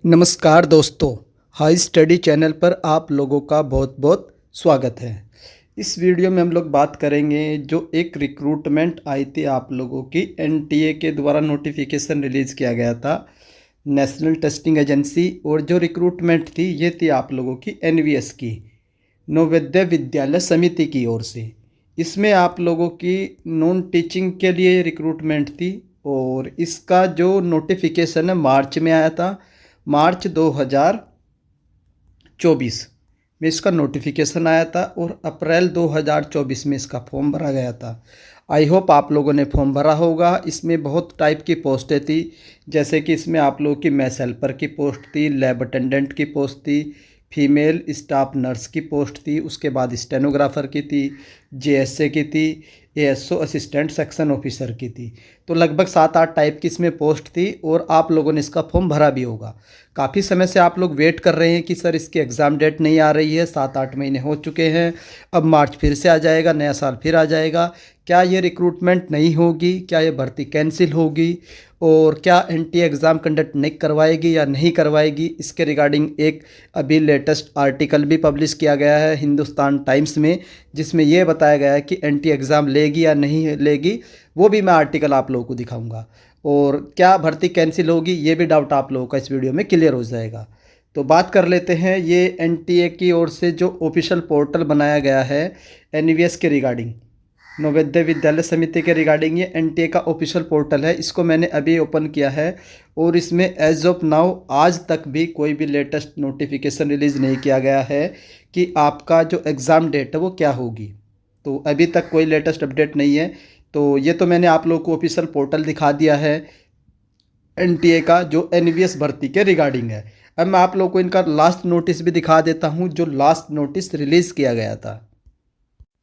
नमस्कार दोस्तों, high study channel पर आप लोगों का बहुत बहुत स्वागत है। इस वीडियो में हम लोग बात करेंगे जो एक रिक्रूटमेंट आई थी आप लोगों की एनटीए के द्वारा नोटिफिकेशन रिलीज़ किया गया था, नेशनल टेस्टिंग एजेंसी। और जो रिक्रूटमेंट थी ये थी आप लोगों की एनवीएस की, नवोदय विद्यालय समिति की ओर से। इसमें आप लोगों की नॉन टीचिंग के लिए रिक्रूटमेंट थी और इसका जो नोटिफिकेशन है मार्च में आया था। मार्च 2024 में इसका नोटिफिकेशन आया था और अप्रैल 2024 में इसका फॉर्म भरा गया था। आई होप आप लोगों ने फॉर्म भरा होगा। इसमें बहुत टाइप की पोस्टें थी, जैसे कि इसमें आप लोगों की मैथ हेल्पर की पोस्ट थी, लैब अटेंडेंट की पोस्ट थी, फीमेल स्टाफ नर्स की पोस्ट थी, उसके बाद स्टेनोग्राफर की थी, जेएसए की थी, एएसओ असिस्टेंट सेक्शन ऑफिसर की थी। तो लगभग 7-8 टाइप की इसमें पोस्ट थी और आप लोगों ने इसका फॉर्म भरा भी होगा। काफ़ी समय से आप लोग वेट कर रहे हैं कि सर इसकी एग्ज़ाम डेट नहीं आ रही है, 7-8 महीने हो चुके हैं, अब मार्च फिर से आ जाएगा, नया साल फिर आ जाएगा, क्या ये रिक्रूटमेंट नहीं होगी, क्या ये भर्ती कैंसिल होगी और क्या एनटीए एग्ज़ाम कंडक्ट नहीं करवाएगी या नहीं करवाएगी, इसके रिगार्डिंग एक अभी लेटेस्ट आर्टिकल भी पब्लिश किया गया है हिंदुस्तान टाइम्स में, जिसमें ये बताया गया है कि एनटीए एग्ज़ाम लेगी या नहीं लेगी। वो भी मैं आर्टिकल आप लोगों को दिखाऊंगा। और क्या भर्ती कैंसिल होगी ये भी डाउट आप लोगों का इस वीडियो में क्लियर हो जाएगा। तो बात कर लेते हैं ये एनटीए की ओर से जो ऑफिशियल पोर्टल बनाया गया है एनवीएस के रिगार्डिंग, नवोदय विद्यालय समिति के रिगार्डिंग। ये एनटीए का ऑफिशियल पोर्टल है, इसको मैंने अभी ओपन किया है और इसमें एज ऑफ नाउ आज तक भी कोई भी लेटेस्ट नोटिफिकेशन रिलीज़ नहीं किया गया है कि आपका जो एग्ज़ाम डेट है वो क्या होगी। तो अभी तक कोई लेटेस्ट अपडेट नहीं है। तो ये तो मैंने आप लोगों को ऑफिशियल पोर्टल दिखा दिया है एनटीए का जो एनवीएस भर्ती के रिगार्डिंग है। अब मैं आप लोगों को इनका लास्ट नोटिस भी दिखा देता हूँ जो लास्ट नोटिस रिलीज़ किया गया था।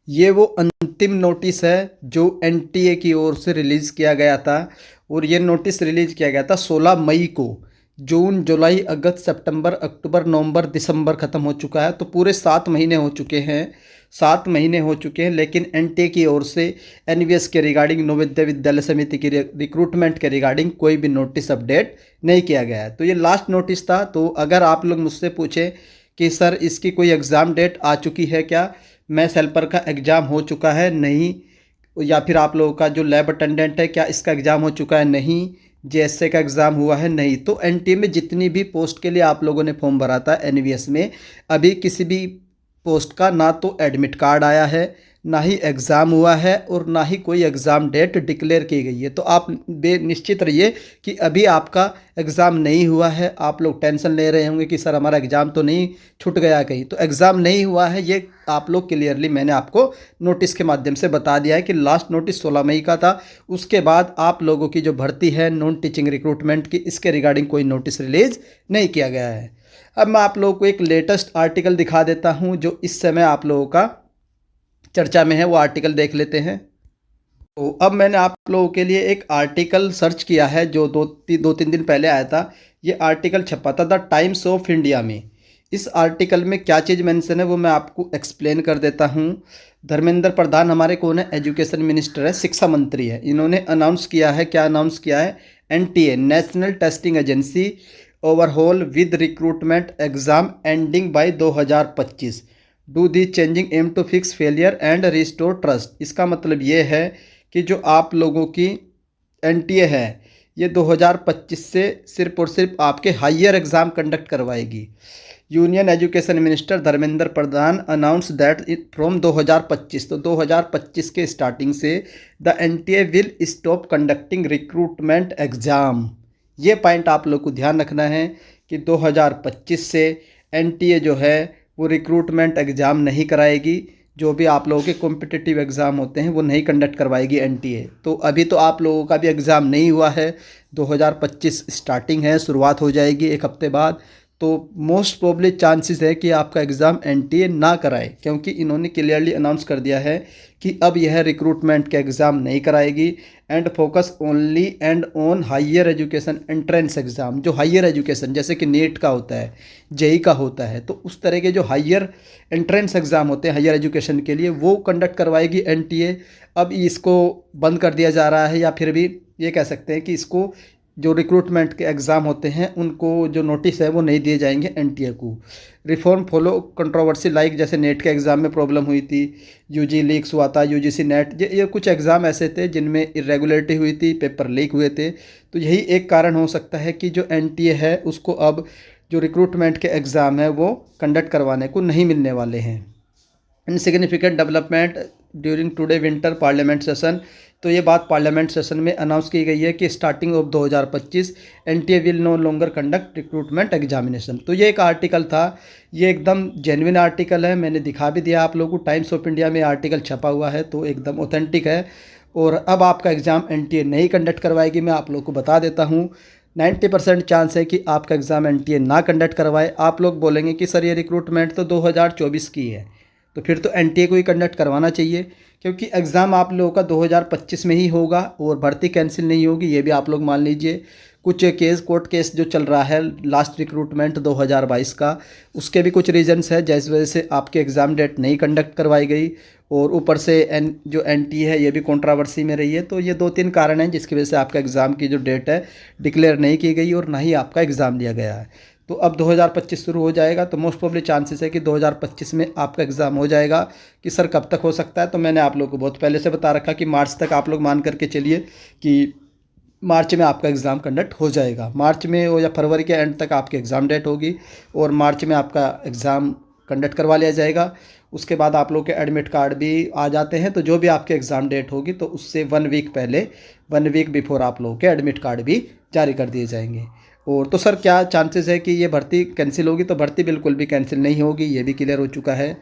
ये वो अंतिम नोटिस है जो एनटीए की ओर से रिलीज़ किया गया था और ये नोटिस रिलीज़ किया गया था 16 मई को। जून, जुलाई, अगस्त, सितंबर, अक्टूबर, नवंबर, दिसंबर ख़त्म हो चुका है, तो पूरे 7 महीने हो चुके हैं। 7 महीने हो चुके हैं, लेकिन एनटीए की ओर से एनवीएस के रिगार्डिंग, नवोदय विद्यालय समिति की रिक्रूटमेंट के रिगार्डिंग कोई भी नोटिस अपडेट नहीं किया गया है। तो ये लास्ट नोटिस था। तो अगर आप लोग मुझसे पूछें कि सर इसकी कोई एग्ज़ाम डेट आ चुकी है क्या, मैथ्स हेल्पर का एग्ज़ाम हो चुका है नहीं, या फिर आप लोगों का जो लैब अटेंडेंट है क्या इसका एग्ज़ाम हो चुका है नहीं, जेएसए का एग्ज़ाम हुआ है नहीं, तो एनटीए में जितनी भी पोस्ट के लिए आप लोगों ने फॉर्म भरा था एनवीएस में, अभी किसी भी पोस्ट का ना तो एडमिट कार्ड आया है, ना ही एग्ज़ाम हुआ है और ना ही कोई एग्ज़ाम डेट डिक्लेयर की गई है। तो आप निश्चित रहिए कि अभी आपका एग्ज़ाम नहीं हुआ है। आप लोग टेंशन ले रहे होंगे कि सर हमारा एग्ज़ाम तो नहीं छूट गया कहीं, तो एग्ज़ाम नहीं हुआ है, ये आप लोग क्लियरली मैंने आपको नोटिस के माध्यम से बता दिया है कि लास्ट नोटिस 16 मई का था। उसके बाद आप लोगों की जो भर्ती है नॉन टीचिंग रिक्रूटमेंट की, इसके रिगार्डिंग कोई नोटिस रिलीज़ नहीं किया गया है। अब मैं आप लोगों को एक लेटेस्ट आर्टिकल दिखा देता हूं जो इस समय आप लोगों का चर्चा में है, वो आर्टिकल देख लेते हैं। तो अब मैंने आप लोगों के लिए एक आर्टिकल सर्च किया है जो 2-3 दिन पहले आया था। ये आर्टिकल छपा था द टाइम्स ऑफ इंडिया में। इस आर्टिकल में क्या चीज़ मेंशन है वो मैं आपको एक्सप्लेन कर देता हूँ। धर्मेंद्र प्रधान हमारे कौन है, एजुकेशन मिनिस्टर है, शिक्षा मंत्री है। इन्होंने अनाउंस किया है, क्या अनाउंस किया है, NTA national testing agency overhaul with recruitment exam ending by 2025 do the changing aim to fix failure and restore trust. इसका मतलब ये है कि जो आप लोगों की एनटीए है ये 2025 से सिर्फ और सिर्फ आपके हायर एग्ज़ाम कंडक्ट करवाएगी। Union education minister Dharmendra Pradhan announce that from 2025, तो 2025 के स्टार्टिंग से the NTA will stop conducting recruitment exam. ये पॉइंट आप लोग को ध्यान रखना है कि 2025 से एनटीए जो है वो रिक्रूटमेंट एग्ज़ाम नहीं कराएगी। जो भी आप लोगों के कॉम्पिटिटिव एग्ज़ाम होते हैं वो नहीं कंडक्ट करवाएगी एनटीए। तो अभी तो आप लोगों का भी एग्ज़ाम नहीं हुआ है, 2025 स्टार्टिंग है, शुरुआत हो जाएगी एक हफ्ते बाद। तो मोस्ट प्रोबेबली चांसेस है कि आपका एग्ज़ाम एनटीए ना कराए, क्योंकि इन्होंने क्लियरली अनाउंस कर दिया है कि अब यह रिक्रूटमेंट के एग्ज़ाम नहीं कराएगी and focus only and on higher education entrance exam. जो हायर एजुकेशन जैसे कि नीट का होता है, जेई का होता है, तो उस तरह के जो हायर एंट्रेंस एग्ज़ाम होते हैं हायर एजुकेशन के लिए वो कंडक्ट करवाएगी एनटीए। अब इसको बंद कर दिया जा रहा है, या फिर भी ये कह सकते हैं कि इसको जो रिक्रूटमेंट के एग्ज़ाम होते हैं उनको जो नोटिस है वो नहीं दिए जाएंगे एनटीए को। रिफॉर्म फॉलो कंट्रोवर्सी लाइक जैसे नेट के एग्ज़ाम में प्रॉब्लम हुई थी, यूजी लीक्स हुआ था, यूजीसी नेट, ये कुछ एग्ज़ाम ऐसे थे जिनमें इरेगुलरिटी हुई थी, पेपर लीक हुए थे। तो यही एक कारण हो सकता है कि जो एनटीए है उसको अब जो रिक्रूटमेंट के एग्ज़ाम है वो कंडक्ट करवाने को नहीं मिलने वाले हैं। Insignificant development during today winter parliament session, तो ये बात पार्लियामेंट सेशन में अनाउंस की गई है कि starting of 2025 NTA will no longer conduct recruitment examination. तो ये एक आर्टिकल था, ये एकदम जेन्युइन आर्टिकल है, मैंने दिखा भी दिया आप लोगों को, टाइम्स ऑफ इंडिया में आर्टिकल छपा हुआ है, तो एकदम ऑथेंटिक है। और अब आपका एग्ज़ाम एनटीए नहीं कंडक्ट करवाएगी, मैं आप लोग को बता देता हूँ। 90% चांस है कि आपका एग्ज़ाम एनटीए ना कंडक्ट करवाए। आप लोग बोलेंगे कि सर ये रिक्रूटमेंट तो 2024 की है, तो फिर तो एनटीए को ही कंडक्ट करवाना चाहिए, क्योंकि एग्ज़ाम आप लोगों का 2025 में ही होगा और भर्ती कैंसिल नहीं होगी, ये भी आप लोग मान लीजिए। कुछ कोर्ट केस जो चल रहा है लास्ट रिक्रूटमेंट 2022 का, उसके भी कुछ रीजंस है जिस वजह से आपके एग्ज़ाम डेट नहीं कंडक्ट करवाई गई, और ऊपर से जो एनटीए है ये भी कंट्रोवर्सी में रही है। तो ये 2-3 कारण हैं जिसकी वजह से आपका एग्ज़ाम की जो डेट है डिक्लेयर नहीं की गई और ना ही आपका एग्ज़ाम लिया गया है। तो अब 2025 शुरू हो जाएगा, तो मोस्ट प्रोबेबली चांसेस है कि 2025 में आपका एग्ज़ाम हो जाएगा। कि सर कब तक हो सकता है, तो मैंने आप लोगों को बहुत पहले से बता रखा कि मार्च तक आप लोग मान करके चलिए कि मार्च में आपका एग्ज़ाम कंडक्ट हो जाएगा। मार्च में हो या फरवरी के एंड तक आपकी एग्ज़ाम डेट होगी और मार्च में आपका एग्ज़ाम कंडक्ट करवा लिया जाएगा। उसके बाद आप लोग के एडमिट कार्ड भी आ जाते हैं, तो जो भी आपके एग्ज़ाम डेट होगी तो उससे 1 वीक पहले, 1 वीक बिफोर आप लोगों के एडमिट कार्ड भी जारी कर दिए जाएंगे। और तो सर क्या चांसेस है कि ये भर्ती कैंसिल होगी, तो भर्ती बिल्कुल भी कैंसिल नहीं होगी, ये भी क्लियर हो चुका है।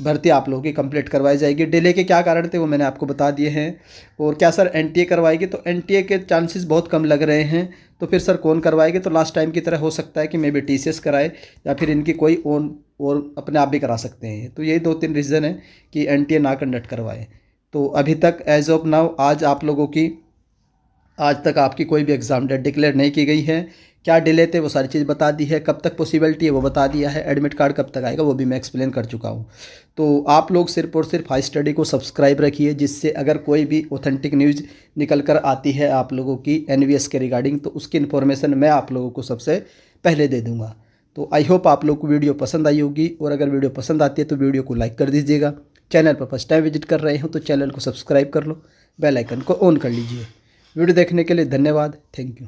भर्ती आप लोगों की कंप्लीट करवाई जाएगी। डिले के क्या कारण थे वो मैंने आपको बता दिए हैं। और क्या सर एनटीए करवाएगी, तो एनटीए के चांसेस बहुत कम लग रहे हैं। तो फिर सर कौन करवाएगी, तो लास्ट टाइम की तरह हो सकता है कि मे बी टीसीएस कराए या फिर इनकी कोई ओन और अपने आप भी करा सकते हैं। तो यही 2-3 रीज़न है कि एनटीए ना कंडक्ट करवाए। तो अभी तक एज ऑफ नाउ आज तक आपकी कोई भी एग्ज़ाम डेट डिक्लेयर नहीं की गई है। क्या डिले थे वो सारी चीज़ बता दी है, कब तक पॉसिबिलिटी है वो बता दिया है, एडमिट कार्ड कब तक आएगा वो भी मैं एक्सप्लेन कर चुका हूँ। तो आप लोग सिर्फ और सिर्फ हाई स्टडी को सब्सक्राइब रखिए, जिससे अगर कोई भी ऑथेंटिक न्यूज़ निकल कर आती है आप लोगों की एनवीएस के रिगार्डिंग, तो उसकी इन्फॉर्मेशन मैं आप लोगों को सबसे पहले दे दूँगा। तो आई होप आप लोग को वीडियो पसंद आई होगी, और अगर वीडियो पसंद आती है तो वीडियो को लाइक कर दीजिएगा। चैनल पर फर्स्ट टाइम विजिट कर रहे हो तो चैनल को सब्सक्राइब कर लो, बेल आइकन को ऑन कर लीजिए। वीडियो देखने के लिए धन्यवाद। Thank you.